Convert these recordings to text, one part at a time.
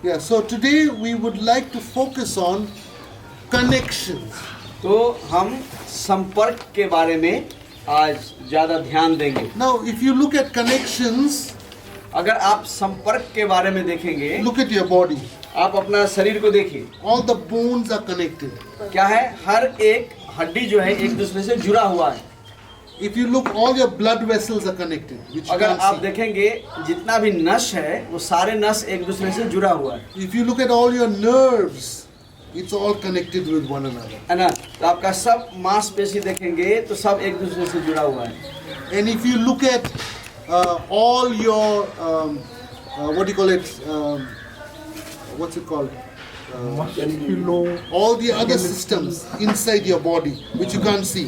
Yeah, so today we would like to focus on connections. तो हम संपर्क के बारे में आज ज़्यादा ध्यान देंगे। Now, if you look at connections, अगर आप संपर्क के बारे में देखेंगे, look at your body. आप अपना शरीर को देखिए, All the bones are connected. क्या है, हर एक हड्डी जो है एक दूसरे से जुड़ा हुआ है। If you look, all your blood vessels are connected, which you अगर can't आप see. देखेंगे जितना भी नस है वो सारे नस एक दूसरे से जुड़ा हुआ है, If you look at all your nerves, it's all connected with one another. है ना। तो आपका सब मांसपेशी देखेंगे तो सब एक दूसरे से जुड़ा हुआ है। And if you look at all your, what do you call it? What's it called? All the other systems inside your body, which you can't see.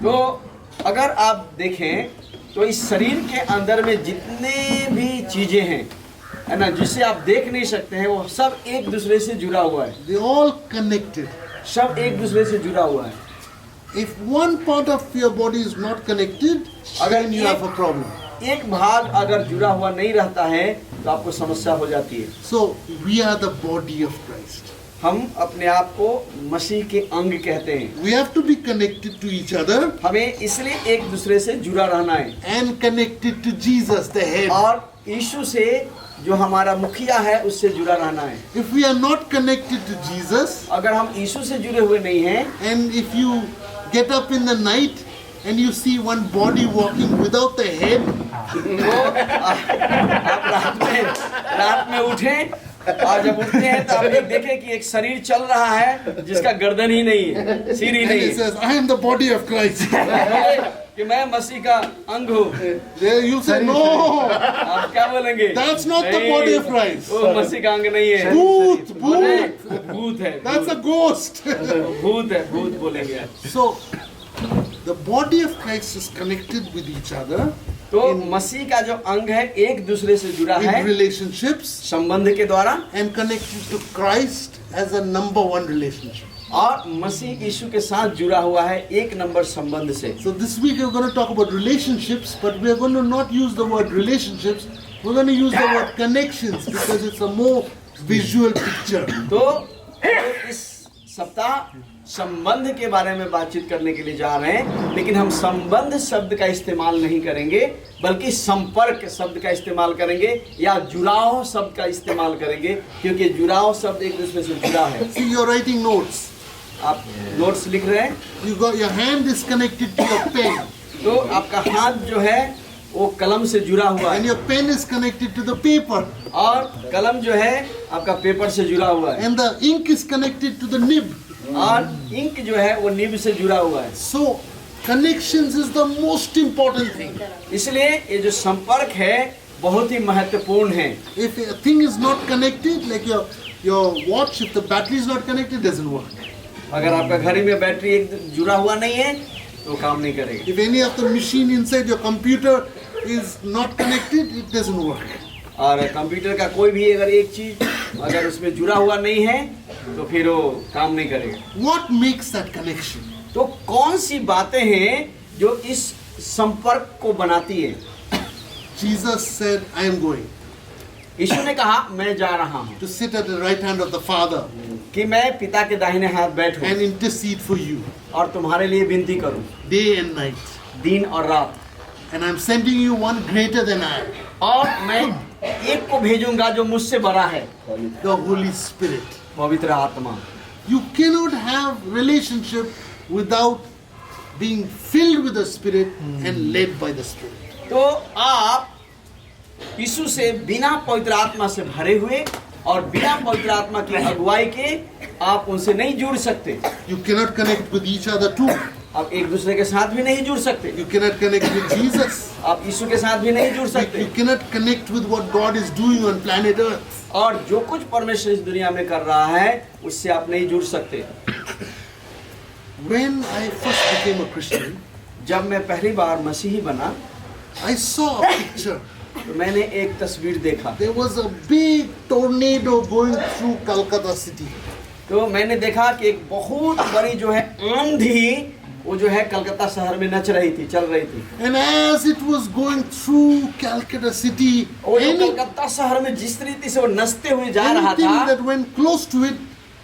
तो अगर आप देखें तो इस शरीर के अंदर में जितने भी चीजें हैं, है ना, जिसे आप देख नहीं सकते हैं, वो सब एक दूसरे से जुड़ा हुआ है, They're all connected. सब एक दूसरे से जुड़ा हुआ है। If one part of your body is not connected, then you have a problem. एक भाग अगर जुड़ा हुआ नहीं रहता है तो आपको समस्या हो जाती है। So we are the body of Christ. हम अपने आप को मसीह के अंग कहते हैं। We have to be connected to each other हमें इसलिए एक दूसरे से जुड़ा रहना है and connected to Jesus, the head. और यीशु से जो हमारा मुखिया है उससे जुड़ा रहना है। If we are not connected to Jesus, अगर हम यीशु से जुड़े हुए नहीं हैं, and if you get up in the night and you see one body walking without the head, तो आप रात में उठें और जब उठते हैं तो आप एक देखें कि एक शरीर चल रहा है जिसका गर्दन ही नहीं है, सिर ही and नहीं he है, says, I am the body of Christ. कि मैं मसीह का अंग हूँ। There you'll say, no, आप क्या बोलेंगे? that's not the नहीं, body of Christ. वो मसीह का अंग नहीं है, Bhoot, वो नहीं, bhoot. वो भूत है, That's a ghost. भूत है, भूत बोलेंगे। So, the body of Christ is connected with each other तो मसीह का जो अंग है एक दूसरे से जुड़ा है in relationships संबंध के द्वारा, and connected to Christ as a number one relationship. और मसीह यीशु के साथ जुड़ा हुआ है एक नंबर संबंध से। So this week we're going to talk about relationships, but we're going to not use the word relationships. We're going to use the word connections because it's a more visual picture. तो इस सप्ताह संबंध के बारे में बातचीत करने के लिए जा रहे हैं, लेकिन हम संबंध शब्द का इस्तेमाल नहीं करेंगे बल्कि संपर्क शब्द का इस्तेमाल करेंगे या जुड़ाव शब्द का इस्तेमाल करेंगे, क्योंकि जुड़ाव शब्द एक दूसरे से जुड़ा है। See, you're writing notes. आप नोट्स लिख रहे हैं You got your hand is connected to your pen, तो आपका हाथ जो है वो कलम से जुड़ा हुआ and है your pen is connected to the paper, और कलम जो है आपका पेपर से जुड़ा हुआ है and the ink is connected to the nib. और इंक जो है वो निब से जुड़ा हुआ है। So, connections is the most important thing. इसलिए ये जो संपर्क है बहुत ही महत्वपूर्ण है। If a thing is not connected, like your watch, if the battery is not connected, it doesn't work. अगर आपका घड़ी में बैटरी एक जुड़ा हुआ नहीं है तो काम नहीं करेगा। If any of the machine inside your computer is not connected, it doesn't work. और कंप्यूटर का कोई भी अगर एक चीज अगर उसमें जुड़ा हुआ नहीं है तो फिर वो काम नहीं करेगा। What makes that connection? तो कौन सी बातें हैं जो इस संपर्क को बनाती है? Jesus said, I am going यीशु ने कहा मैं जा रहा हूँ to sit at the right hand of the Father कि मैं पिता के दाहिने हाथ बैठूं and intercede for you और तुम्हारे लिए विनती करूं day and night. दिन और रात, And I'm sending you one greater than I, और मैं एक को भेजूंगा जो मुझसे बड़ा है, the Holy Spirit. पवित्र आत्मा। You cannot have relationship without being filled with the Spirit and led by the Spirit. तो आप यीशु से बिना पवित्र आत्मा से भरे हुए और बिना पवित्र आत्मा की अगुवाई के आप उनसे नहीं जुड़ सकते। You cannot connect with each other too. आप एक दूसरे के साथ भी नहीं जुड़ सकते। You cannot connect with Jesus. आप यीशु के साथ भी नहीं जुड़ सकते। You cannot connect with what God is doing on planet Earth. और जो कुछ परमेश्वर इस दुनिया में कर रहा है उससे आप नहीं जुड़ सकते। When I first became a Christian, जब मैं पहली बार मसीही बना I saw a picture. तो मैंने एक तस्वीर देखा। There was a big tornado going through Calcutta city. तो मैंने देखा कि एक बहुत बड़ी जो है आंधी वो जो है कलकत्ता शहर में नच रही थी, चल रही थी। And as it was going through Calcutta city, वो जो any, कलकत्ता शहर में जिस रीति से वो नचते हुए जा रहा anything था, that went close to it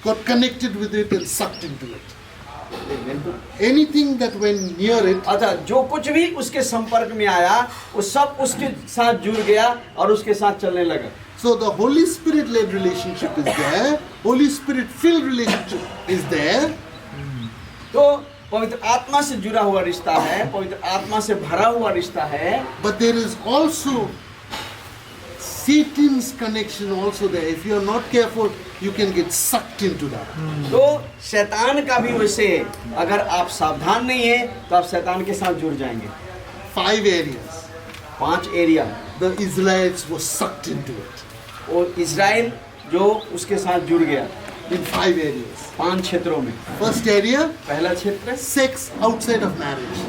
got connected with it and sucked into it. Anything that went near it, अच्छा, जो कुछ भी उसके संपर्क में आया वो सब उसके साथ जुड़ गया और उसके साथ चलने लगा। so the Holy Spirit led relationship is there, Holy Spirit filled relationship is there, तो पवित्र आत्मा से जुड़ा हुआ रिश्ता है, पवित्र आत्मा से भरा हुआ रिश्ता है, but there is also Satan's connection also there. If you are not careful, you can get sucked into that. तो शैतान का भी वैसे है। अगर आप सावधान नहीं है तो आप शैतान के साथ जुड़ जाएंगे। 5 areas. 5 area The Israelites were sucked into it. और इजराइल जो उसके साथ जुड़ गया In 5 areas. 5 क्षेत्रों में। First area, पहला क्षेत्र sex outside of marriage.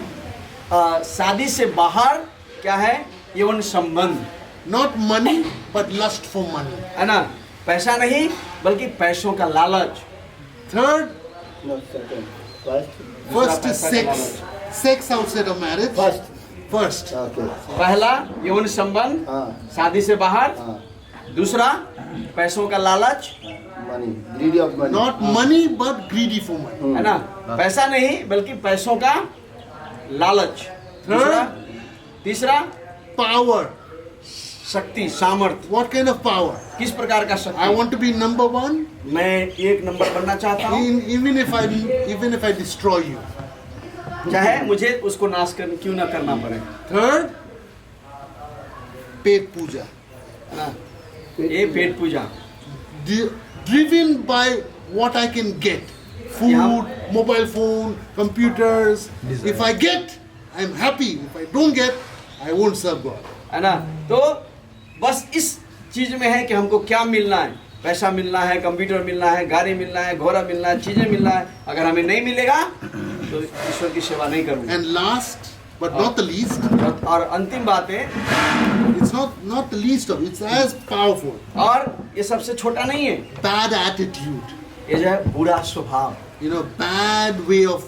शादी से बाहर क्या है, यौन संबंध, Not money, but lust for money. है ना, पैसा नहीं बल्कि पैसों का लालच। Third, No, second. First. first is पैसा का sex. Sex outside of marriage. First. First. Okay. पहला यौन संबंध हाँ शादी से बाहर, हाँ दूसरा पैसों का लालच, money. Greedy of money. Not money, but greedy for money. है ना, पैसा नहीं बल्कि पैसों का लालच। दूसरा, तीसरा Power. शक्ति, सामर्थ्य। What kind of power? किस प्रकार का I शक्ति? want to be number 1, मैं 1 नंबर बनना चाहता हूँ, even if I destroy you. चाहे मुझे उसको नाश कर क्यों ना करना पड़े। Third, पेट पूजा. है ना, ये पेट पूजा। Driven by what I can get. Food, Yeah. mobile phone, computers. If I get, I'm happy. If I don't get, I won't serve God. है ना, तो बस इस चीज में है कि हमको क्या मिलना है, पैसा मिलना है, कंप्यूटर मिलना है, गाड़ी मिलना है, घोड़ा मिलना है, चीजें मिलना है। अगर हमें नहीं मिलेगा तो ईश्वर की सेवा नहीं करूँगा। And last, but not the least, और अंतिम बात है, it's not the least of, it's as powerful. और ये सबसे छोटा नहीं है, Bad attitude, ये जो है बुरा स्वभाव, bad way of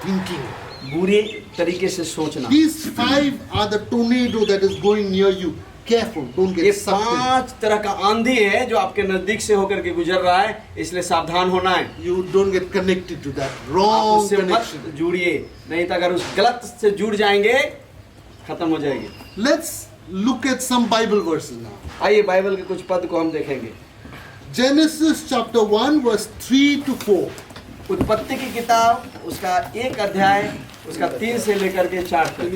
thinking. बुरे तरीके से सोचना। These 5 are the tornado that is going near you. Careful, don't ये get sucked in. 5 तरह का आंधी है जो आपके नजदीक से होकर के गुजर रहा है, इसलिए सावधान होना है। You don't get connected to that आप wrong उससे connection. मत जुड़िए, नहीं तो अगर उस गलत से जुड़ जाएंगे खत्म हो जाएगी। Let's look at some Bible verses now. आइए बाइबल के कुछ पद को हम देखेंगे। Genesis chapter 1 verse 3 to 4. उत्पत्ति की किताब उसका 1 अध्याय उसका 3 से लेकर के 4 तक।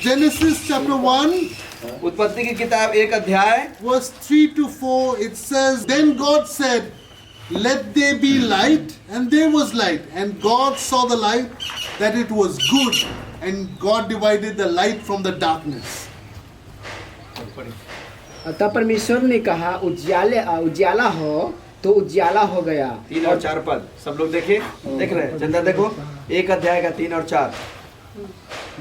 Genesis chapter 1 उत्पत्ति की किताब 1 अध्याय verse 3 to 4, it says, Then God said, Let there be light, and there was light. And God saw the light, that it was good, and God divided the light from the darkness. तब परमेश्वर ने कहा उजियाला हो, तो उजियाला हो गया। 3 और 4 पद सब लोग देखिए, देख रहे हैं, चंदा देखो 1 अध्याय का 3 और 4।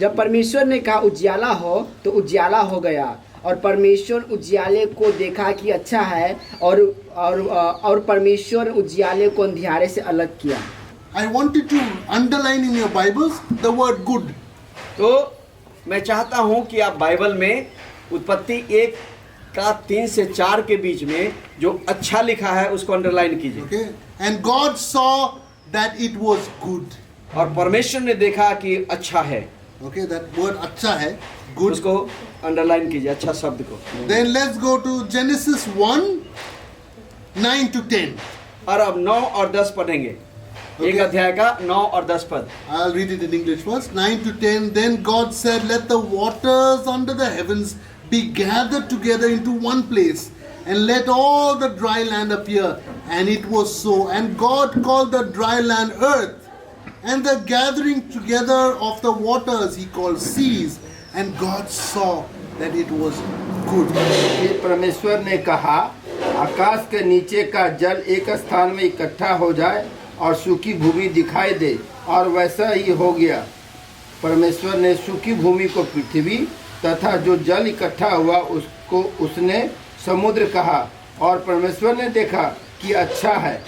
जब परमेश्वर ने कहा उजियाला हो, तो उजियाला हो गया, और परमेश्वर उजियाले को देखा कि अच्छा है, और परमेश्वर उजियाले को अंधियारे से अलग किया। I want you to underline in your Bibles the word good. तो मैं चाहता हूं कि आप बाइबल में उत्पत्ति 1 का 3 से 4 के बीच में जो अच्छा लिखा है उसको अंडरलाइन कीजिए। Okay? And God saw that it was good. और परमेश्वर ने देखा कि अच्छा है, Okay, that word अच्छा है, good. उसको अंडरलाइन कीजिए, अच्छा शब्द को। Then let's go to Genesis 1, 9 to 10. और अब 9 और 10 पढ़ेंगे। Okay. 1 अध्याय का 9 और 10 पद। I'll read it in English first. 9 to 10. Then God said, Let the waters under the heavens be gathered together into one place, and let all the dry land appear. And it was so. And God called the dry land earth, and the gathering together of the waters he called seas. And God saw that it was good. फिर परमेश्वर ने कहा, आकाश के नीचे का जल एक स्थान में इकट्ठा हो जाए और सूखी भूमि दिखाई दे, और वैसा ही हो गया। परमेश्वर ने सूखी भूमि को पृथ्वी तथा जो जल इकट्ठा हुआ उसको उसने समुद्र कहा, और परमेश्वर ने देखा कि अच्छा है।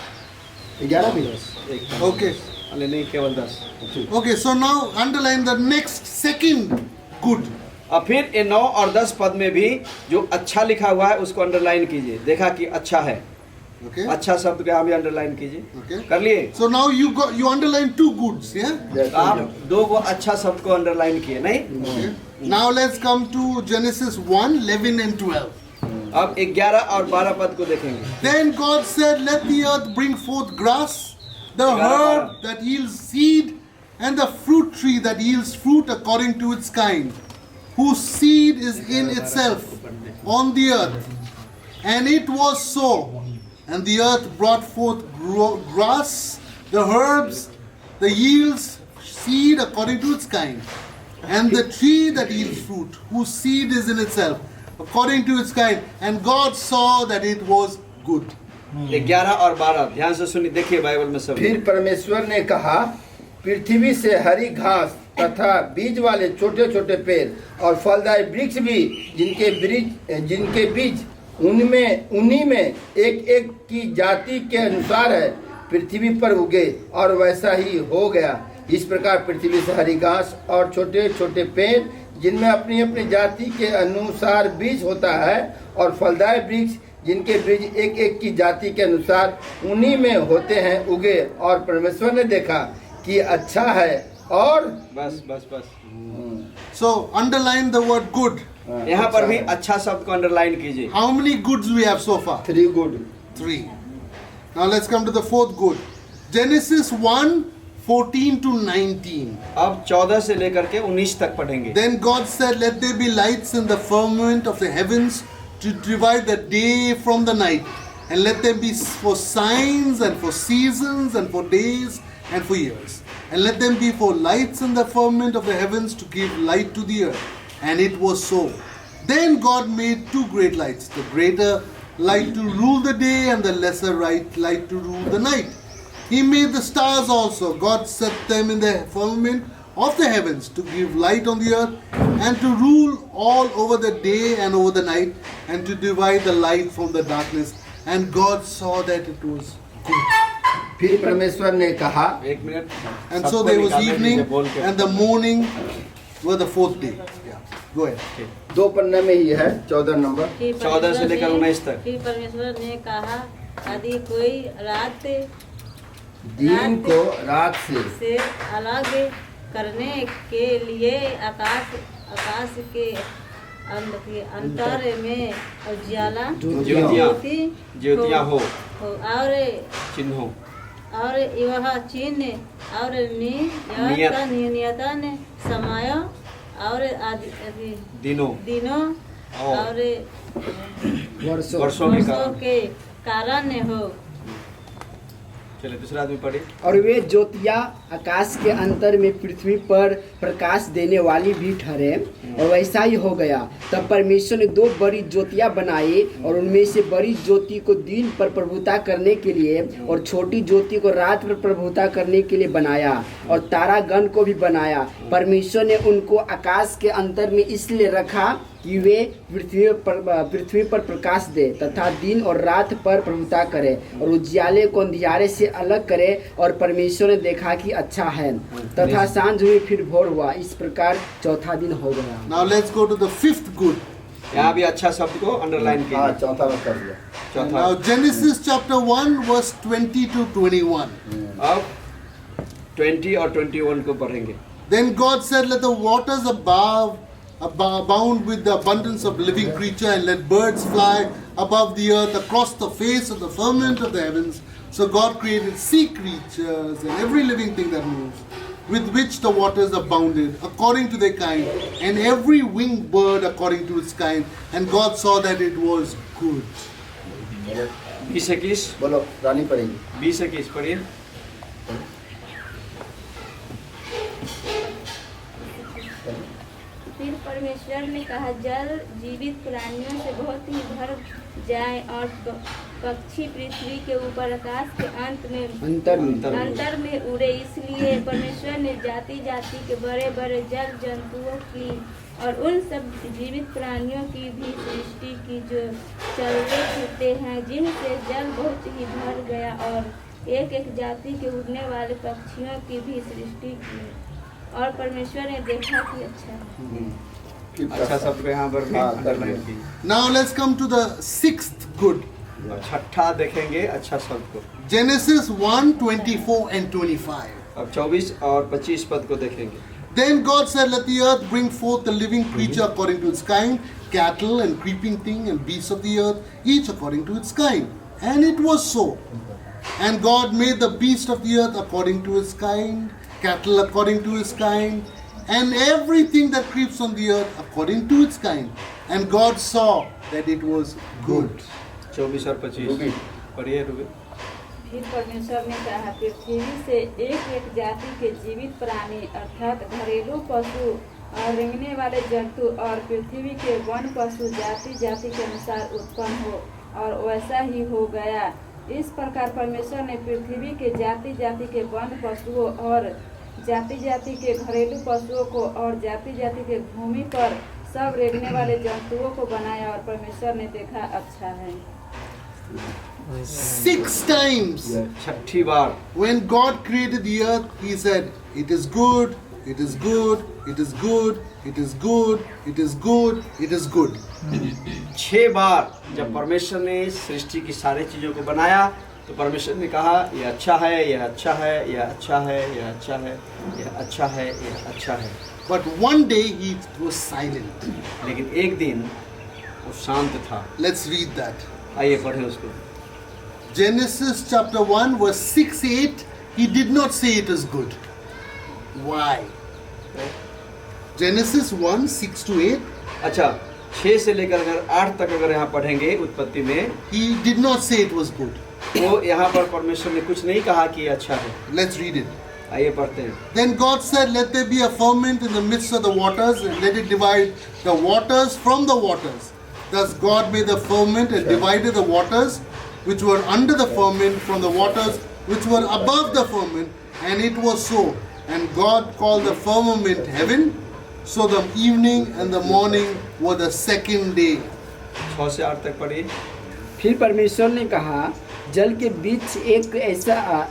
11 Okay. अरे नहीं, केवल 10। Okay, so now underline the next second good. और फिर ये 9 और 10 पद में भी जो अच्छा लिखा हुआ है उसको अंडरलाइन कीजिए। देखा कि अच्छा है, Okay. अच्छा शब्द का भी अंडरलाइन कीजिए। Okay. कर लिए? So now you underline 2 goods, yeah? तो आप 2 को अच्छा शब्द को अंडरलाइन किए नहीं? Okay. Now let's come to Genesis 1, 11 and 12. अब 11 और 12 पद को देखेंगे। Then God said, let the earth bring forth grass, the herb that yields seed, and the fruit tree that yields fruit according to its kind, whose seed is in itself on the earth. And it was so. And the earth brought forth grass, the herbs, the yields seed according to its kind, and the tree that yields fruit, whose seed is in itself according to its kind. And God saw that it was good. 11 और 12 ध्यान से सुनिए, देखिए Bible में सब। फिर परमेश्वर ने कहा, पृथ्वी से हरी घास तथा बीज वाले छोटे छोटे पेड़ और फलदायी वृक्ष भी, जिनके बीज उन्हीं में एक एक की जाति के अनुसार है, पृथ्वी पर उगे, और वैसा ही हो गया। इस प्रकार पृथ्वी से हरी घास और छोटे छोटे पेड़, जिनमें अपनी अपनी जाति के अनुसार बीज होता है, और फलदायी वृक्ष, जिनके बीज एक एक की जाति के अनुसार उन्हीं में होते हैं, उगे। और परमेश्वर ने देखा कि अच्छा है। और बस बस बस। So underline the word good. यहाँ पर भी अच्छा शब्द को अंडरलाइन कीजिए। How many goods we have so far? 3 good. 3. Now let's come to the 4th good. Genesis 1, 14 to 19. अब 14 से लेकर के 19 तक पढ़ेंगे। Then God said, let there be lights in the firmament of the heavens to divide the day from the night, and let them be for signs and for seasons and for days and for years. And let them be for lights in the firmament of the heavens to give light to the earth. And it was so. Then God made 2 great lights, the greater light to rule the day and the lesser light to rule the night. He made the stars also. God set them in the firmament of the heavens to give light on the earth, and to rule all over the day and over the night, and to divide the light from the darkness. And God saw that it was good. फिर परमेश्वर ने कहा, 1 minute. And so there was evening, and the morning were the 4th day. Yeah. Go ahead. 2 पन्ने में ही है, 14 number. 14 से लेकर 19 तक। फिर परमेश्वर ने कहा, यदि कोई रात दिन को रात से अलग करने के लिए आकाश के अंतर में उजाला ज्योतियाँ हो और चिन्हों और यह चिन्ह और नियतन समय और दिनों और वर्षों के कारण हो। चलिए दूसरा आदमी पढ़े। और वे ज्योतियाँ आकाश के अंतर में पृथ्वी पर प्रकाश देने वाली भी ठहरे, और वैसा ही हो गया। तब परमेश्वर ने 2 बड़ी ज्योतियाँ बनाई, और उनमें से बड़ी ज्योति को दिन पर प्रभुता करने के लिए और छोटी ज्योति को रात पर प्रभुता करने के लिए बनाया, और तारागण को भी बनाया। परमेश्वर ने उनको आकाश के अंतर में इसलिए रखा कि वे पृथ्वी पर प्रकाश दे तथा दिन और रात पर प्रभुता करे, और उजियाले को अंधियारे से अलग करे। और परमेश्वर ने देखा कि अच्छा है। तथा सांझ हुई, फिर भोर हुआ। इस प्रकार 4था दिन हो गया। Now let's go to the 5th good. यहाँ भी अच्छा शब्द को अंडरलाइन हाँ, कीजिए। 4था में कर दिया। चौथा। Now Genesis chapter 1 verse 20 to 21. अब 20 और 21 को पढ़ेंगे। Then God said, let the waters abound with the abundance of living creature, and let birds fly above the earth across the face of the firmament of the heavens. So God created sea creatures and every living thing that moves, with which the waters abounded according to their kind, and every winged bird according to its kind. And God saw that it was good. 20-21 बोलो, रानी पढ़ेगी। 20-21 पढ़िए। फिर परमेश्वर ने कहा, जल जीवित प्राणियों से बहुत ही भर जाए, और पक्षी पृथ्वी के ऊपर आकाश के अंतर में उड़े। इसलिए परमेश्वर ने जाति जाति के बड़े बड़े जल जंतुओं की और उन सब जीवित प्राणियों की भी सृष्टि की, जो चलते फिरते हैं, जिनसे जल बहुत ही भर गया। और एक एक जाति के उड़ने वाले पक्षियों की भी सृष्टि की। और परमेश्वर ने देखा कि अच्छा है। अच्छा शब्द को यहाँ पर भी हाँ, underline की। Now let's come to the sixth good. और छठा देखेंगे अच्छा शब्द को। Genesis 1:24 and 25. अब 24 और 25 पद को देखेंगे। Then God said, let the earth bring forth a living creature according to its kind, cattle and creeping thing and beasts of the earth, each according to its kind. And it was so. And God made the beast of the earth according to its kind, cattle according to its kind, and everything that creeps on the earth according to its kind. And God saw that it was good. 24 और 25 पढ़िए ruby. फिर परमेश्वर ने कहा, पृथ्वी से एक एक जाति के जीवित प्राणी अर्थात घरेलू पशु और रेंगने वाले जंतु और पृथ्वी के वन पशु जाति जाति के अनुसार उत्पन्न हो, और वैसा ही हो गया। इस प्रकार परमेश्वर ने पृथ्वी के जाति जाति के वन पशुओं और जाति जाति के घरेलू पशुओं को और जाति जाति के भूमि पर सब रेंगने वाले जंतुओं को बनाया, और परमेश्वर ने देखा अच्छा है। 6 times Chhathi bar when God created the earth, He said, it is good, it is good, it is good, it is good, it is good, it is good. 6 बार जब परमेश्वर ने सृष्टि की सारी चीजों को बनाया तो परमेश्वर ने कहा यह अच्छा है, यह अच्छा है, यह अच्छा है, यह अच्छा है, यह अच्छा है, यह अच्छा है। But one day He was silent. लेकिन एक दिन वो शांत था। Let's read that. आइए पढ़ें उसको। Genesis chapter 1 verse 6-8, He did not say it is good. Why? Genesis 1 6-8, अच्छा 6 से लेकर अगर 8 तक अगर यहाँ पढ़ेंगे उत्पत्ति में, He did not say it was good. तो यहाँ पर परमेश्वर ने कुछ नहीं कहा कि ये अच्छा है। Let's read it. आइए पढ़ते हैं। Then God said, let there be a firmament in the midst of the waters, and let it divide the waters from the waters. Thus God made the firmament and divided the waters which were under the firmament from the waters which were above the firmament, and it was so. And God called the firmament heaven. So the evening and the morning were the second day. 6 से 8 तक पढ़िए। फिर परमेश्वर ने कहा, जल के बीच एक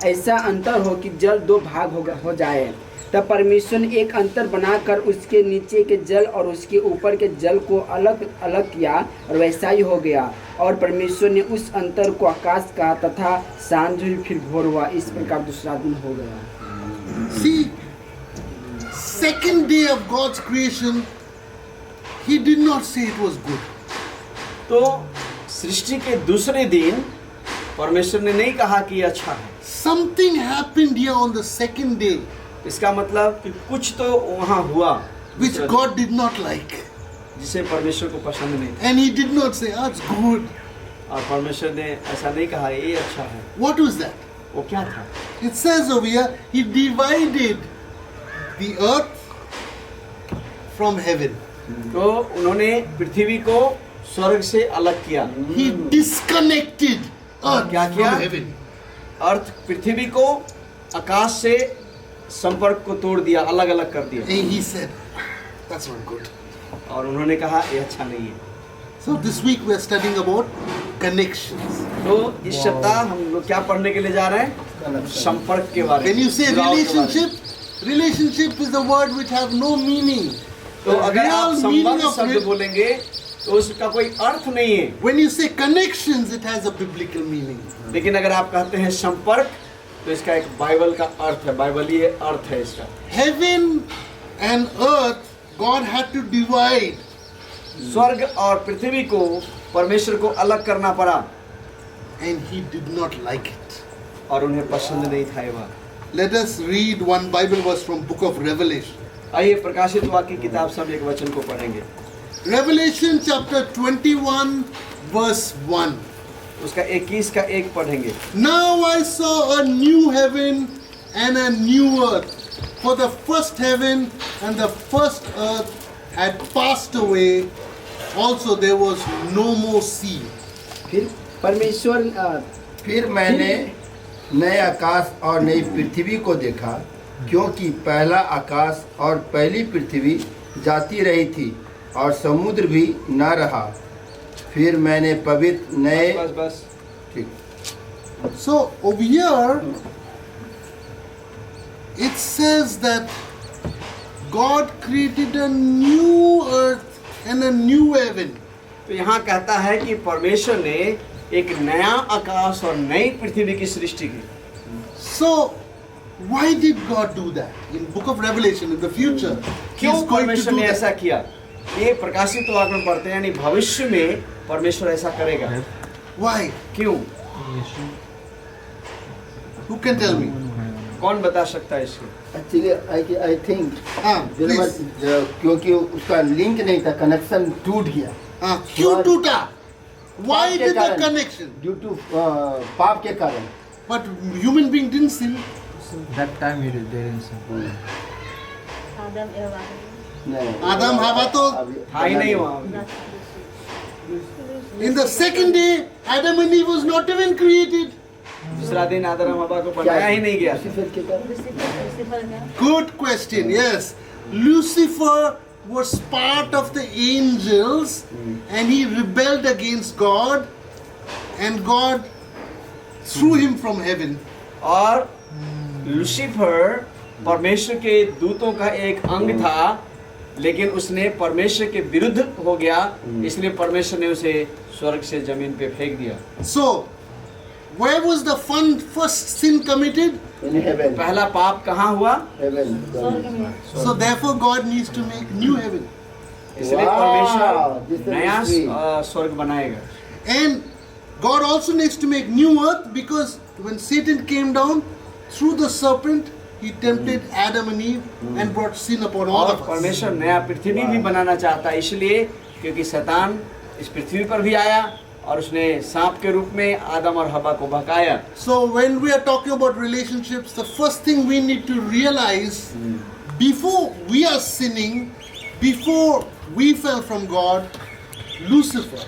ऐसा अंतर हो कि जल 2 भाग हो जाए। तब परमेश्वर ने एक अंतर बनाकर उसके नीचे के जल और उसके ऊपर के जल को अलग अलग किया, और वैसा ही हो गया। और परमेश्वर ने उस अंतर को आकाश कहा, तथा सांझ हुई फिर भोर हुआ। इस प्रकार दूसरा दिन हो गया। See, second day of God's creation, He did not say it was good. तो सृष्टि के दूसरे दिन परमेश्वर ने नहीं कहा कि ये अच्छा है। Something happened here on the second day इसका मतलब कि कुछ तो वहाँ हुआ which God did not like. जिसे परमेश्वर को पसंद नहीं था। And He did not say, that's good. और परमेश्वर ने ऐसा नहीं कहा ये अच्छा है। What was that? वो क्या था? It says over here, He divided the earth from heaven. तो उन्होंने पृथ्वी को स्वर्ग से अलग किया। He disconnected earth क्या from किया? heaven. अर्थ पृथ्वी को आकाश से संपर्क को तोड़ दिया, अलग अलग कर दिया। And He said, that's not good. और उन्होंने कहा ये अच्छा नहीं है। So this week we are studying about connections. तो इस सप्ताह हम लोग क्या पढ़ने के लिए जा रहे हैं? संपर्क के बारे में। When you say जुड़ाव के बारे में। relationship is a word which have no meaning. तो अगर आप Real meaning संबंध of शब्द it, बोलेंगे तो उसका कोई अर्थ नहीं है। when you say connections, it has a biblical meaning. लेकिन अगर आप कहते हैं संपर्क तो इसका एक बाइबल का अर्थ है, बाइबलीय अर्थ है इसका। Heaven and earth, God had to divide. स्वर्ग और पृथ्वी को परमेश्वर को अलग करना पड़ा And He did not like it. और उन्हें पसंद नहीं था ये बात। Let us read one Bible verse from Book of Revelation. आइए प्रकाशित वाक्य की किताब सब एक वचन को पढ़ेंगे। Revelation chapter 21 verse 1. उसका 21 का 1 पढ़ेंगे। Now I saw a new heaven and a new earth. For the first heaven and the first earth had passed away. Also there was no more sea. फिर परमेश्वर फिर मैंने नए आकाश और नई पृथ्वी को देखा, क्योंकि पहला आकाश और पहली पृथ्वी जाती रही थी और समुद्र भी न रहा। फिर मैंने पवित्र नए बस ठीक So over here it says that God created a new earth and a new heaven. तो यहाँ कहता है कि परमेश्वर ने एक नया आकाश और नई पृथ्वी की सृष्टि की। So why did God do that? In book of Revelation, in the future, He क्यों is going to परमेश्वर do ने that. ऐसा किया? ये प्रकाशित वाक्य में पढ़ते हैं, यानी भविष्य में परमेश्वर ऐसा करेगा। Why? क्यों? Who can tell me? कौन बता सकता है इसको? एक्चुअली आई थिंक हाँ, please. क्योंकि उसका लिंक नहीं था, कनेक्शन टूट गया हाँ, क्यों टूटा? Why पाप के did the कारण। connection? ड्यू टू पाप के कारण। But human being didn't sin. That time he did there in sin. आदम एवं नहीं, आदम हवा तो अभी- था ही नहीं वहाँ। in the second day, Adam and Eve was not even created. दूसरा दिन आदम और हवा को बनाया ही नहीं गया। लूसीफर के कारण। लूसीफर का Good question. Yes, Lucifer was part of the angels, and he rebelled against God, and God threw him from heaven. और लूसीफर परमेश्वर के दूतों का एक अंग था, लेकिन उसने परमेश्वर के विरुद्ध हो गया, इसलिए परमेश्वर ने उसे स्वर्ग से जमीन पे फेंक दिया। So, where was the first sin committed? In heaven. पहला पाप कहाँ हुआ? Heaven. स्वर्ग में So therefore, God needs to make new heaven. इसलिए Wow, परमेश्वर this is नया mystery. स्वर्ग बनाएगा। And God also needs to make new earth, because when Satan came down through the serpent, he tempted Adam and Eve and brought sin upon all और of us. परमेश्वर नया पृथ्वी भी बनाना चाहता है, इसलिए क्योंकि शैतान इस पृथ्वी पर भी आया और उसने सांप के रूप में आदम और हवा को भकाया। So when we are talking about relationships, the first thing we need to realize, before we are sinning, before we fell from God, Lucifer,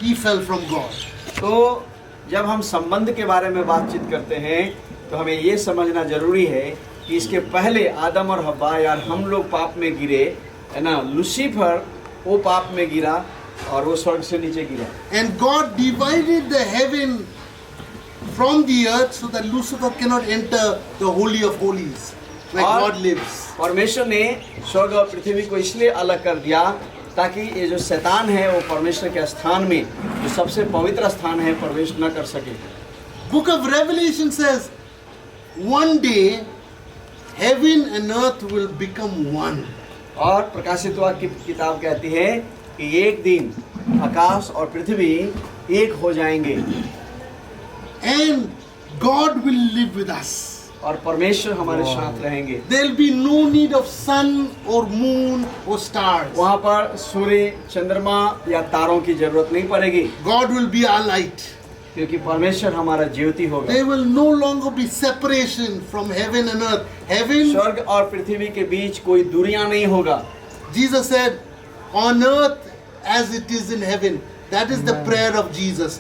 he fell from God. तो जब हम संबंध के बारे में बातचीत करते हैं तो हमें ये समझना जरूरी है कि इसके पहले आदम और हवा यार हम लोग पाप में गिरे, है ना। लूसीफर वो पाप में गिरा और वो स्वर्ग से नीचे गिरा। And God divided the heaven from the earth so that Lucifer cannot enter the holy of holies where और God lives. परमेश्वर ने स्वर्ग और पृथ्वी को इसलिए अलग कर दिया ताकि ये जो शैतान है वो परमेश्वर के स्थान में, जो सबसे पवित्र स्थान है, प्रवेश न कर सके। Book of Revelation says, one day heaven and earth will become one. और प्रकाशित वाक्य की किताब कहती है कि एक दिन आकाश और पृथ्वी एक हो जाएंगे And God will live with us. और परमेश्वर हमारे साथ रहेंगे। There will be no need of sun or moon or stars. वहाँ पर सूर्य, चंद्रमा या तारों की जरूरत नहीं पड़ेगी, God will be our light. क्योंकि परमेश्वर हमारा ज्योति होगा। There will no longer be separation from heaven and earth. Heaven, स्वर्ग और पृथ्वी के बीच कोई दूरियां नहीं होगा। Jesus said, on earth as it is in heaven. That is the prayer of Jesus.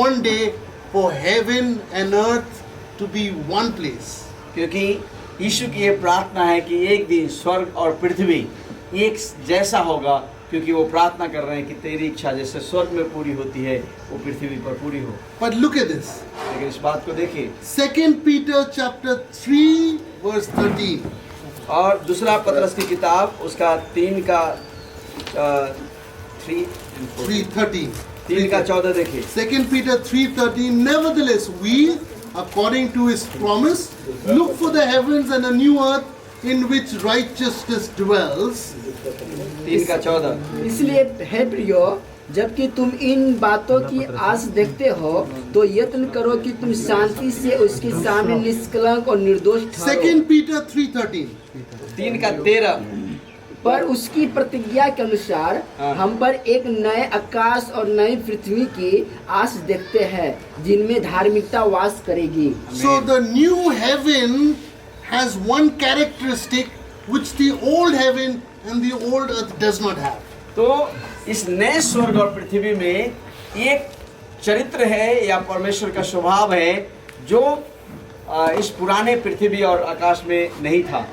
One day for heaven and earth to be one place. क्योंकि यीशु की ये प्रार्थना है कि एक दिन स्वर्ग और पृथ्वी एक जैसा होगा, क्योंकि वो प्रार्थना कर रहे हैं कि तेरी इच्छा जैसे स्वर्ग में पूरी होती है वो पृथ्वी पर पूरी हो। But look at this. लेकिन इस बात को देखिए, 2 Peter chapter 3 verse 13. और दूसरा पतरस की किताब उसका 3 का 14 देखिए। 2 Peter 3:13. Nevertheless, we, according to his promise, look for the heavens and a new earth in which righteousness dwells. 3 का 14। इसलिए हे प्रियो, जबकि तुम इन बातों की आस देखते हो तो यत्न करो कि तुम शांति से उसके सामने निष्कलंक और निर्दोष ठहरो। 2 Peter 3:13. 3 का 13। पर उसकी प्रतिज्ञा के अनुसार हम पर एक नए आकाश और नई पृथ्वी की आस देखते हैं जिनमें धार्मिकता वास करेगी। So the new heaven has one characteristic which the old heaven and the old earth does not have. तो इस नए स्वर्ग और पृथ्वी में एक चरित्र है या परमेश्वर का स्वभाव है जो इस पुराने पृथ्वी और आकाश में नहीं था,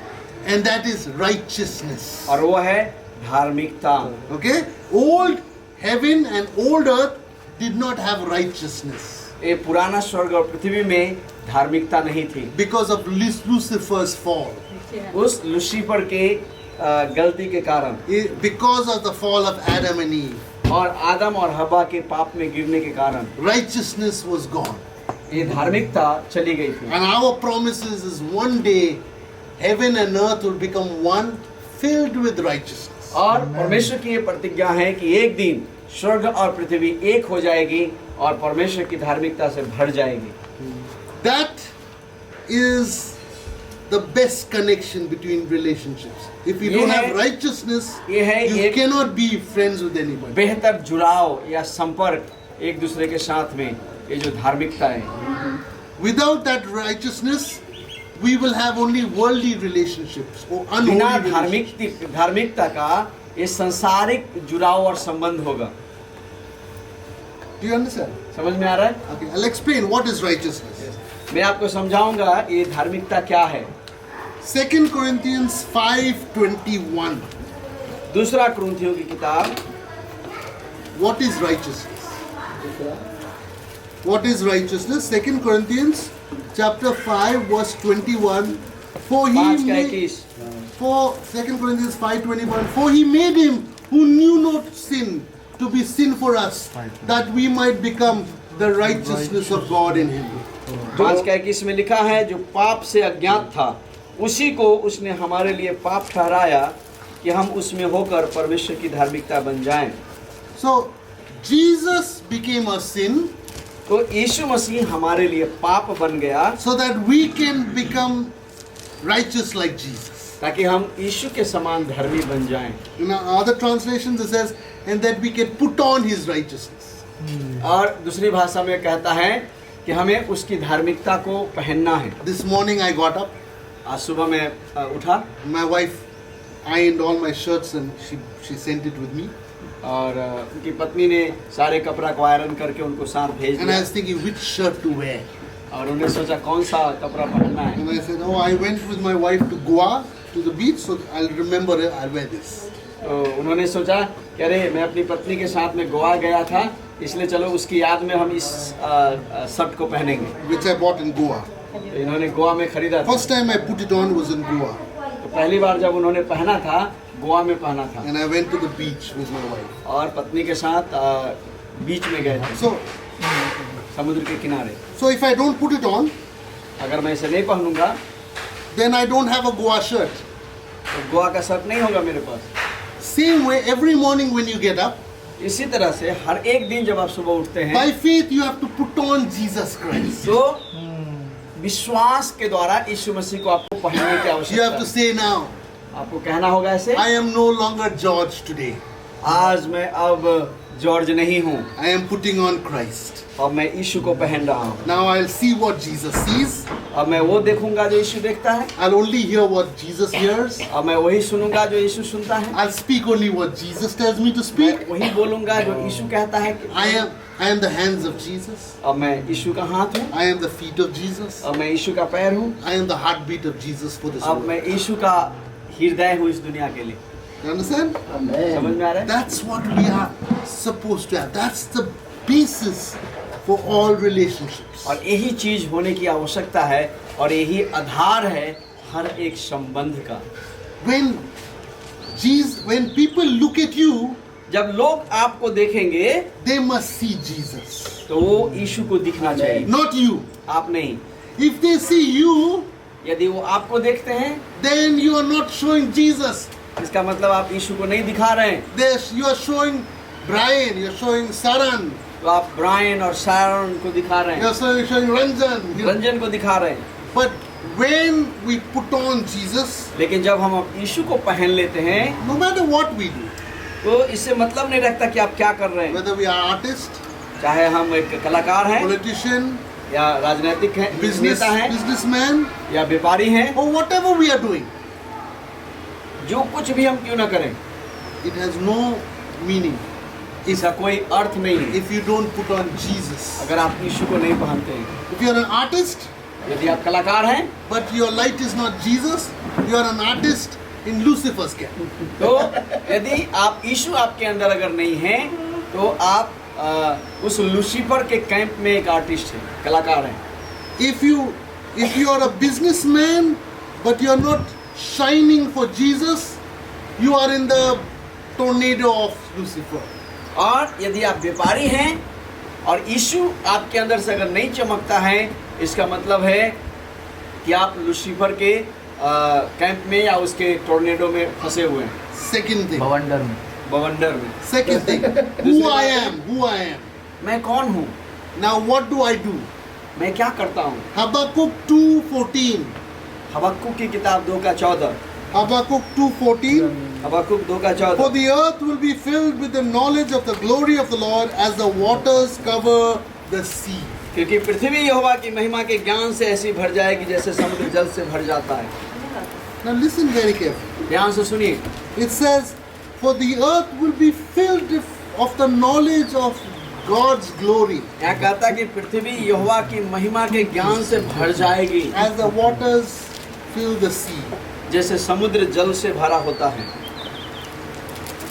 And that is righteousness. और वो है धार्मिकता। Okay? Old heaven and old earth did not have righteousness. ये पुराना स्वर्ग और पृथ्वी में धार्मिकता नहीं थी। because of Lucifer's fall. उस लूसीफर के गलती के कारण Because of the fall of Adam and Eve, और आदम और हवा के पाप में गिरने के कारण righteousness was gone. ये धार्मिकता चली गई थी। And our promises is one day heaven and earth will become one, filled with righteousness. और परमेश्वर की ये प्रतिज्ञा है कि एक दिन स्वर्ग और पृथ्वी एक हो जाएगी और परमेश्वर की धार्मिकता से भर जाएगी। That is the best connection between relationships. If you ये don't है- have righteousness, ये है you एक- cannot be friends with anybody. बेहतर जुड़ाव या संपर्क एक दूसरे के साथ में, ये जो धार्मिकता है। Without that righteousness, we will have only worldly relationships or unholy बिना relationships. धार्मिकता का ये संसारिक जुड़ाव और संबंध होगा। Do you understand? समझ में आ रहा है? Okay, I'll explain what is righteousness. मैं आपको समझाऊंगा ये धार्मिकता क्या है। 2 Corinthians 5:21. दूसरा कुरिन्थियों की किताब, What is righteousness? What is righteousness? 2 Corinthians chapter 5 verse 21. For he 5:21 for 2 Corinthians 5:21. For he made him who knew not sin to be sin for us, that we might become the righteousness of God in him. 5:21 में लिखा है, जो पाप से अज्ञात था उसी को उसने हमारे लिए पाप ठहराया कि हम उसमें होकर परमेश्वर की धार्मिकता बन जाएं। So Jesus became a sin तो यीशु मसीह हमारे लिए पाप बन गया so that we can become righteous like Jesus. ताकि हम यीशु के समान धर्मी बन जाएं। In other translations it says, and that we can put on his righteousness. और दूसरी भाषा में कहता है कि हमें उसकी धार्मिकता को पहनना है। This morning I got up, आज सुबह मैं उठा my wife ironed all my shirts and she sent it with me. और उनकी पत्नी ने सारे कपड़ा को आयरन करके उनको साथ भेज And I दिया was thinking which shirt to wear. और उन्होंने सोचा कौन सा कपड़ा पहनना है। And I said, oh, I went with my wife to Goa to the beach, so I'll remember it, I'll wear this. तो उन्होंने सोचा कि अरे मैं अपनी पत्नी के साथ में गोवा गया था, इसलिए चलो उसकी याद में हम इस शर्ट को पहनेंगे। Which I bought in Goa. तो इन्होंने गोवा में खरीदा था। First time I put it on was in Goa. तो पहली बार जब उन्होंने पहना था गोवा में पहना था And I went to the beach with my wife. और पत्नी के साथ बीच में गए थे, So, समुद्र के किनारे। so if I don't put it on, अगर मैं इसे नहीं पहनूंगा then I don't have a Goa shirt. तो गोवा का शर्ट नहीं होगा मेरे पास। Same way, every morning when you get up, इसी तरह से हर एक दिन जब आप सुबह उठते हैं by faith you have to put on Jesus Christ. तो विश्वास के द्वारा यीशु मसीह को आपको पहनने की You आवश्यकता have to है। say now, आपको कहना होगा ऐसे, I am no longer George today. आज मैं अब जॉर्ज नहीं हूँ, I am putting on Christ. अब मैं यीशु को पहन रहा हूँ। Now I'll see what Jesus sees. अब मैं वो देखूंगा जो यीशु देखता है, I'll only hear what Jesus hears. अब मैं वही सुनूंगा जो यीशु सुनता है, I'll speak only what Jesus tells me to मैं speak. वही बोलूंगा जो यीशु कहता है कि I am the hands of Jesus. अब मैं यीशु का हाथ हूँ, I am the feet of Jesus. अब मैं यीशु का पैर हूँ, I am the heartbeat of Jesus for this अब world. मैं यीशु का हृदय हूँ इस दुनिया के लिए। You understand? समझ में आ रहा है? That's what we are supposed to have. That's the basis for all relationships. और यही चीज होने की आवश्यकता है और यही आधार है हर एक संबंध का। When people look at you, जब लोग आपको देखेंगे they must see Jesus, तो वो यीशु को दिखना चाहिए, not you. आप नहीं। If they see you, यदि वो आपको देखते हैं then you are not showing Jesus. इसका मतलब आप यीशु को नहीं दिखा रहे हैं, You are showing Brian, you are showing Saran, तो आप ब्रायन और शारोन को दिखा रहे you हैं, are showing Ranjan. रंजन को दिखा रहे हैं। But when we put on Jesus, लेकिन जब हम यीशु को पहन लेते हैं no matter what we do, तो इससे मतलब नहीं रखता कि आप क्या कर रहे हैं, whether we are artist, चाहे हम एक कलाकार हैं politician, या राजनीतिक हैं, नेता हैं businessman, या व्यापारी हैं, or whatever we are doing, जो कुछ भी हम क्यों ना करें, it has no meaning इसका कोई अर्थ नहीं है if you don't put on Jesus. अगर आप यीशु को नहीं पहनते हैं। If you are an artist, यदि आप कलाकार हैं but your light is not Jesus, you are an artist in Lucifer's camp. तो यदि आप यीशु आपके अंदर अगर नहीं है तो आप उस लूसीफर के कैंप में एक आर्टिस्ट है, कलाकार है। If you are a businessman but you are not shining for Jesus, you are in the tornado of Lucifer. और यदि आप व्यापारी हैं और यीशु आपके अंदर से अगर नहीं चमकता है, इसका मतलब है कि आप लूसीफर के कैंप में या उसके टोर्नेडो में फंसे हुए हैं, Second thing. बवंडर में। Second thing. Who I am. मैं कौन हूँ? Now what do I do? मैं क्या करता हूँ? Habakkuk 2:14. हबक्कुक की किताब 2:14। Habakkuk 2:14. हबक्कुक 2:14। For the earth will be filled with the knowledge of the glory of the Lord as the waters cover the sea. क्योंकि पृथ्वी यहोवा की महिमा के ज्ञान से ऐसी भर जाएगी जैसे समुद्र जल से भर जाता है। Now listen very carefully. ध्यान से सुनिए। It says, for the earth will be filled of the knowledge of God's glory यहाँ कहता है कि पृथ्वी यहोवा की महिमा के ज्ञान से भर जाएगी as the waters fill the sea. जैसे समुद्र जल से भरा होता है।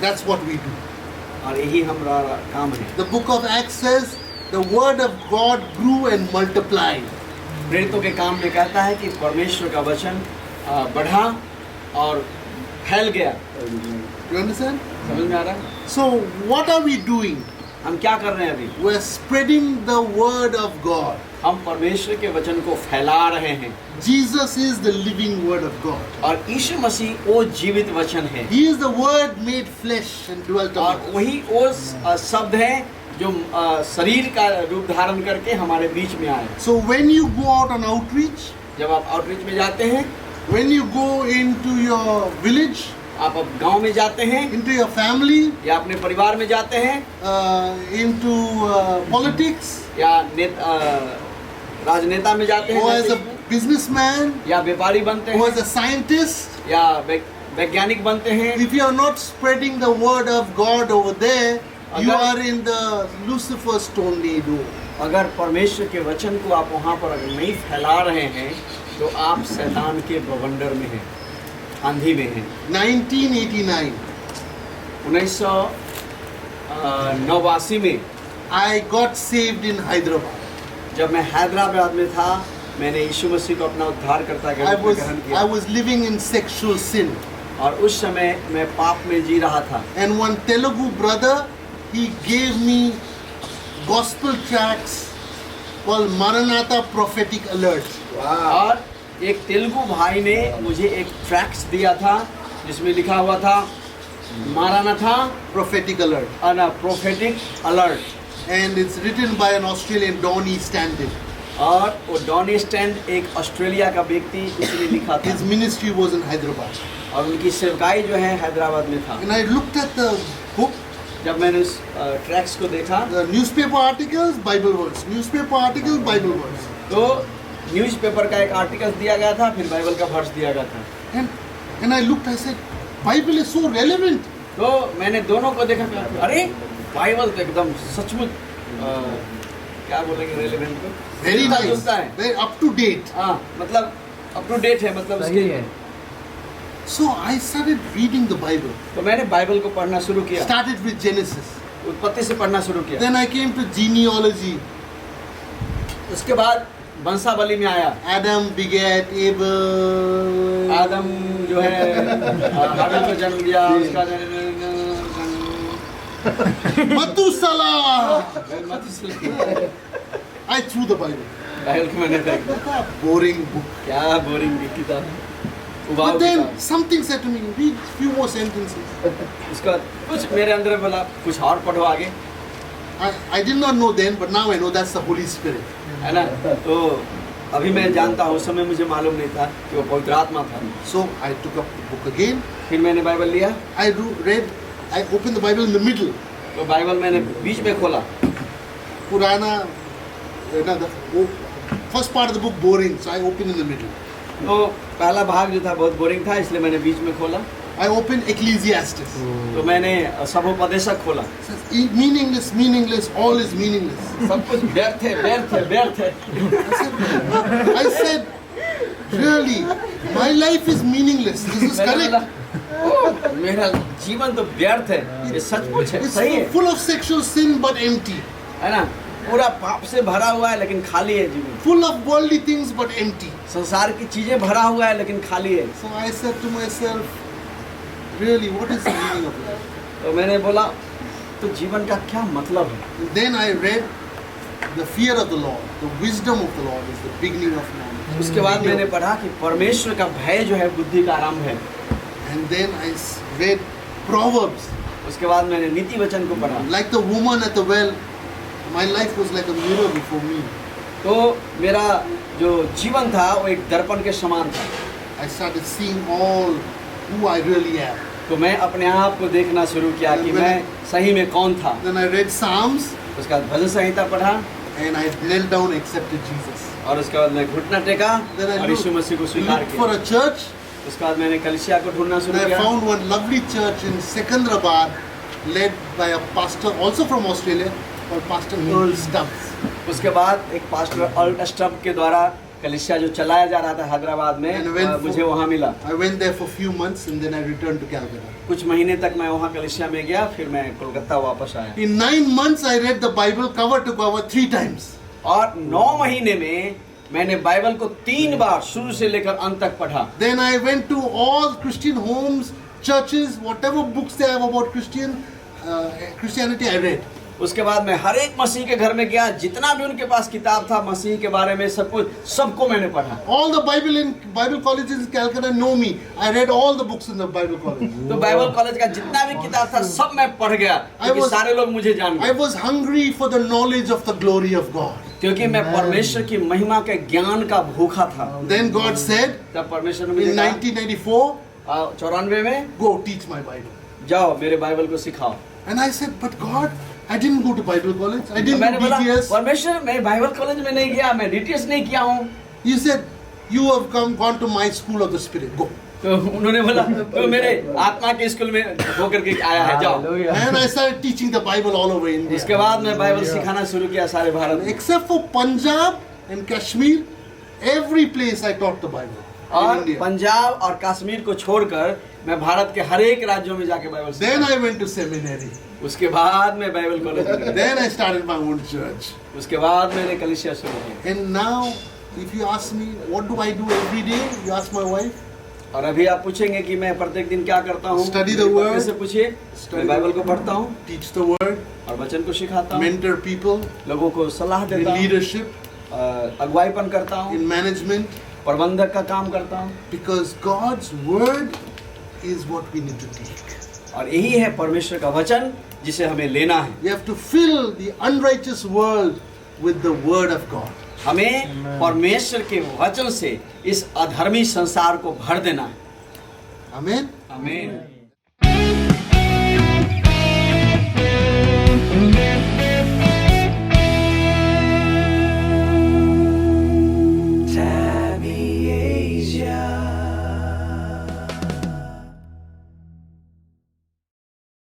That's what we do. और यही हमारा काम है। The book of Acts says, the word of God grew and multiplied. प्रेरितों के काम में कहता है कि परमेश्वर का वचन बढ़ा और फैल गया। You understand? समझ में आ रहा है? So what are we doing? हम क्या कर रहे हैं अभी? We're spreading the word of God. हम परमेश्वर के वचन को फैला रहे हैं। Jesus is the living word of God. और यीशु मसीह वो जीवित वचन है। He is the word made flesh and dwelt और among us. वही वो शब्द है जो शरीर का रूप धारण करके हमारे बीच में आए। So when you go out on outreach, जब आप आउटरीच में जाते हैं, when you go into your village, आप अब गांव में जाते हैं into your family, या अपने परिवार में जाते हैं into politics, या राजनेता में जाते or as a हैं businessman, या व्यापारी बनते or हैं as a scientist, या वैज्ञानिक बनते हैं। if you are not spreading the word of God over there, you अगर- are in the Lucifer's tornado. अगर परमेश्वर के वचन को आप वहाँ पर अगर नहीं फैला रहे हैं तो आप शैतान के बवंडर में हैं, आंधी में हैं। 1989, 1989 में I got saved in Hyderabad. जब मैं हैदराबाद में था, मैंने यीशु मसीह को अपना उद्धारकर्ता के I रूप में was ग्रहण I किया was living in sexual sin, और उस समय मैं पाप में जी रहा था। and one Telugu brother, he gave me gospel tracts called Maranatha Prophetic Alert. और एक तेलुगु भाई ने मुझे एक ट्रैक्स दिया था जिसमें लिखा हुआ था मारानाथा Prophetic Alert, prophetic alert, and it's written by an Australian, Donny Stanton. और वो डॉनी स्टैंड एक ऑस्ट्रेलिया का व्यक्ति उसने लिखा था His ministry was in Hyderabad. और उनकी सेवकाई जो है हैदराबाद में था। And I looked at the book, जब मैंने उस ट्रैक्स को देखा the newspaper articles, Bible verse, newspaper article, Bible verse. तो न्यूज़पेपर का एक आर्टिकल दिया गया था, फिर बाइबल का वर्स दिया गया था। And I looked, I said, Bible is so relevant. तो मैंने दोनों को देखा, अरे बाइबल तो एकदम सचमुच क्या बोलेंगे रेलेवेंट को, Very मिलता nice, जुलता है। very up to date. हाँ, मतलब अप टू डेट है, मतलब सही उसके। है। So I started reading the Bible. तो मैंने बाइबल को पढ़ना शुरू किया, Started with Genesis. उत्पत्ति से पढ़ना शुरू किया। Then I came to genealogy. उसके बाद वंशावली में आया। Adam begat Abel. आदम जो है हाबिल को जन्म दिया, उसका Methuselah. I threw the Bible. Bible को मैंने फेंक दिया। What a boring book. क्या बोरिंग किताब, उबाऊ But then किताब। something said to me, read few more sentences. उसके बाद कुछ मेरे अंदर बोला कुछ और पढ़ो आगे, I did not know then, but now I know that's the Holy Spirit. है ना। तो अभी मैं जानता हूँ, उस समय मुझे मालूम नहीं था कि वो पवित्र आत्मा था। So I took up the book again. फिर मैंने बाइबल लिया, I opened the Bible in the middle. तो बाइबल मैंने बीच में खोला। Purana, the first part of the book boring, so I opened in the middle. तो पहला भाग जो था बहुत बोरिंग था, इसलिए मैंने बीच में खोला। I opened Ecclesiastes. तो मैंने सबोपदेशक खोला। It says, meaningless, meaningless, all is meaningless. सब कुछ व्यर्थ है, व्यर्थ है, व्यर्थ है। I said, really, my life is meaningless. This is मैंने correct. बोला, मेरा जीवन तो व्यर्थ है, ये सचमुच है, It's सही है, full of sexual sin but empty. है ना? पूरा पाप से भरा हुआ है लेकिन खाली है जीवन, Full of worldly things but empty. संसार की चीजें भरा हुआ है लेकिन खाली है। So I said to myself, really, what is the meaning of life? तो मैंने बोला तो जीवन का क्या मतलब है? And then I read the fear of the Lord, the wisdom of the Lord is the beginning of knowledge. उसके बाद मैंने पढ़ा कि परमेश्वर का भय जो है बुद्धि का आरंभ है। And then I read Proverbs. उसके बाद मैंने नीति वचन को पढ़ा। Like the woman at the well, my life was like a mirror before me. तो मेरा जो जीवन था वो एक दर्पण के समान था। I started seeing all who I really am. तो मैं अपने आप को देखना शुरू किया कि मैं सही में कौन था। Then I read Psalms उसके बाद भजन संहिता पढ़ा and I knelt down and accepted Jesus. और उसके बाद मैं घुटना टेका Then I और यीशु मसीह को स्वीकार looked for किया। a church उसके बाद मैंने कलीसिया को ढूंढना and शुरू I किया। found one lovely church in Secunderabad led by a pastor also from Australia called Pastor Earl Stubbs. उसके बाद एक पास्टर अर्ल स्टब के द्वारा कलीसिया जो चलाया जा रहा था हैदराबाद में, And when मुझे वहाँ मिला। I went there for a few months and then I returned to Calcutta. कुछ महीने तक मैं वहाँ कलीसिया में गया, फिर मैं कोलकाता वापस आया। In 9 months I read the Bible cover to cover 3 times. और 9 महीने में मैंने बाइबल को 3 बार शुरू से लेकर अंत तक पढ़ा। Then I went to all Christian homes, churches, whatever books they have about Christianity I read. उसके बाद मैं हर एक मसीह के घर में गया, जितना भी उनके पास किताब था मसीह के बारे में सब कुछ, सबको मैंने पढ़ा। All the Bible colleges in Calcutta know me. I read all the books in the Bible college. तो बाइबल कॉलेज का जितना भी किताब था सब मैं पढ़ गया, क्योंकि सारे लोग मुझे जान I गए, was hungry for the knowledge of the glory of God. क्योंकि मैं परमेश्वर की महिमा के ज्ञान का भूखा था। Then God said तब परमेश्वर ने मुझे in कहा, 1994, 94 में go teach my Bible. जाओ मेरे बाइबल को सिखाओ। And I said, but God, I didn't go to Bible college. I तो didn't मैंने do बोला DTS. परमेश्वर मैं बाइबल कॉलेज में नहीं गया, मैं डीटीएस नहीं किया हूँ। You said, you have gone to my school of the Spirit. Go. तो उन्होंने बोला तो मेरे आत्मा के स्कूल में होकर के आया है, जाओ। And I started teaching the Bible all over India. उसके बाद मैं बाइबल सिखाना शुरू किया सारे भारत में। Except for Punjab and Kashmir, every place I taught the Bible. In और India. पंजाब और कश्मीर को छोड़कर मैं भारत के हर एक राज्यों में जाके बाइबल Then सिखाया। I went to seminary. उसके बाद मैं बाइबल कॉलेज में गया। Then I started my own church. उसके बाद मैंने कलीसिया शुरू किया। And now, if you ask me, what do I do every day? You ask my wife. और अभी आप पूछेंगे कि मैं प्रत्येक दिन क्या करता हूँ, Study the word. से पूछिए। मैं बाइबल को पढ़ता हूँ Teach the word. और वचन को सिखाता हूँ, Mentor people लोगों को सलाह in देता हूँ, leadership, अगुवाईपन करता हूँ, in management. प्रबंधक का काम करता हूँ। Because God's word is what we need to take. और यही है परमेश्वर का वचन जिसे हमें लेना है। We have to fill the unrighteous world with the word of God. हमें परमेश्वर के वचन से इस अधर्मी संसार को भर देना है। Amen. आमीन।